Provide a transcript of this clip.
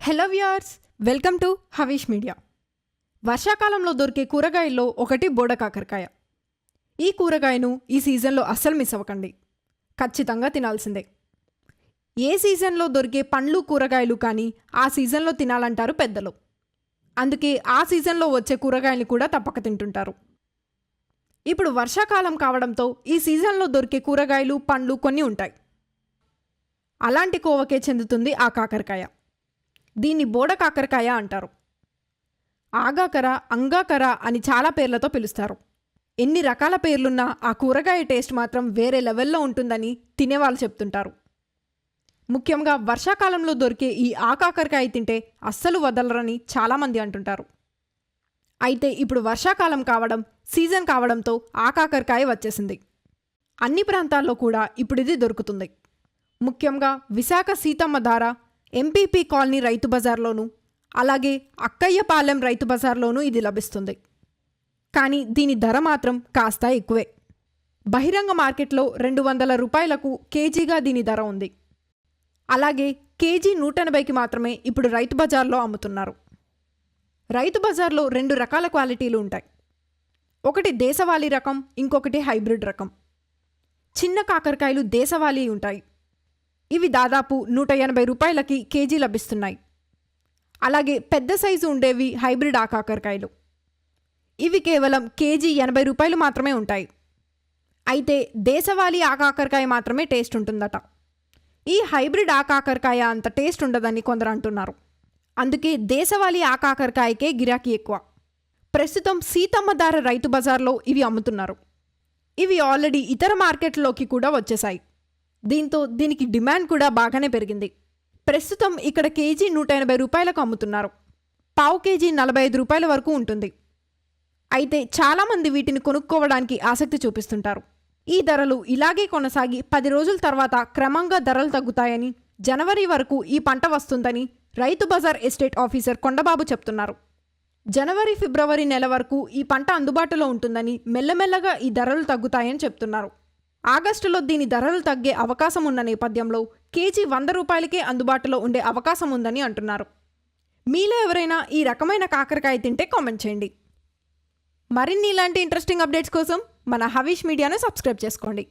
Hello viewers, welcome to Havish media. వర్షాకాలంలో దొరికే కూరగాయల్లో ఒకటి బోడ కాకరకాయ. ఈ కూరగాయను ఈ సీజన్లో అస్సలు మిస్ అవ్వకండి, ఖచ్చితంగా తినాల్సిందే. ఏ సీజన్లో దొరికే పండ్లు కూరగాయలు కానీ ఆ సీజన్లో తినాలంటారు పెద్దలు. అందుకే ఆ సీజన్లో వచ్చే కూరగాయలు కూడా తప్పక తింటుంటారు. ఇప్పుడు వర్షాకాలం కావడంతో ఈ సీజన్లో దొరికే కూరగాయలు పండ్లు కొన్ని ఉంటాయి. అలాంటి కోవకే చెందుతుంది ఆ కాకరకాయ. దీన్ని బోడ కాకరకాయ అంటారు. ఆగాకర, అంగాకర అని చాలా పేర్లతో పిలుస్తారు. ఎన్ని రకాల పేర్లున్నా ఆ కూరగాయ టేస్ట్ మాత్రం వేరే లెవెల్లో ఉంటుందని తినేవాళ్ళు చెప్తుంటారు. ముఖ్యంగా వర్షాకాలంలో దొరికే ఈ కాకరకాయ తింటే అస్సలు వదలరని చాలామంది అంటుంటారు. అయితే ఇప్పుడు వర్షాకాలం కావడం, సీజన్ కావడంతో ఆ కాకరకాయ వచ్చేసింది. అన్ని ప్రాంతాల్లో కూడా ఇప్పుడు ఇది దొరుకుతుంది. ముఖ్యంగా విశాఖ సీతమ్మ ధార, ఎంపీపీ కాలనీ రైతు బజార్లోనూ, అలాగే అక్కయ్యపాలెం రైతు బజార్లోనూ ఇది లభిస్తుంది. కానీ దీని ధర మాత్రం కాస్త ఎక్కువే. బహిరంగ మార్కెట్లో 200 రూపాయలకు కేజీగా దీని ధర ఉంది. అలాగే కేజీ 180కి మాత్రమే ఇప్పుడు రైతు బజార్లో అమ్ముతున్నారు. రైతు బజార్లో 2 రకాల క్వాలిటీలు ఉంటాయి. ఒకటి దేశవాళీ రకం, ఇంకొకటి హైబ్రిడ్ రకం. చిన్న కాకరకాయలు దేశవాళీ ఉంటాయి. ఇవి దాదాపు 180 రూపాయలకి కేజీ లభిస్తున్నాయి. అలాగే పెద్ద సైజు ఉండేవి హైబ్రిడ్ కాకరకాయలు. ఇవి కేవలం కేజీ 80 రూపాయలు మాత్రమే ఉంటాయి. అయితే దేశవాళీ కాకరకాయ మాత్రమే టేస్ట్ ఉంటుందట. ఈ హైబ్రిడ్ కాకరకాయ అంత టేస్ట్ ఉండదని కొందరు అంటున్నారు. అందుకే దేశవాళీ కాకరకాయకే గిరాకీ ఎక్కువ. ప్రస్తుతం సీతమ్మ ధార రైతు బజార్లో ఇవి అమ్ముతున్నారు. ఇవి ఆల్రెడీ ఇతర మార్కెట్లోకి కూడా వచ్చేశాయి. దీంతో దీనికి డిమాండ్ కూడా బాగానే పెరిగింది. ప్రస్తుతం ఇక్కడ కేజీ 180 రూపాయలకు అమ్ముతున్నారు. పావు కేజీ 45 రూపాయల వరకు ఉంటుంది. అయితే చాలామంది వీటిని కొనుక్కోవడానికి ఆసక్తి చూపిస్తుంటారు. ఈ ధరలు ఇలాగే కొనసాగి 10 రోజుల తర్వాత క్రమంగా ధరలు తగ్గుతాయని, జనవరి వరకు ఈ పంట వస్తుందని రైతు బజార్ ఎస్టేట్ ఆఫీసర్ కొండబాబు చెప్తున్నారు. జనవరి, ఫిబ్రవరి నెల వరకు ఈ పంట అందుబాటులో ఉంటుందని, మెల్లమెల్లగా ఈ ధరలు తగ్గుతాయని చెప్తున్నారు. ఆగస్టులో దీని ధరలు తగ్గే అవకాశం ఉన్న నేపథ్యంలో కేజీ 100 రూపాయలకే అందుబాటులో ఉండే అవకాశం ఉందని అంటున్నారు. మీలో ఎవరైనా ఈ రకమైన కాకరకాయ తింటే కామెంట్ చేయండి. మరిన్ని ఇలాంటి ఇంట్రెస్టింగ్ అప్డేట్స్ కోసం మన హవీష్ మీడియాను సబ్స్క్రైబ్ చేసుకోండి.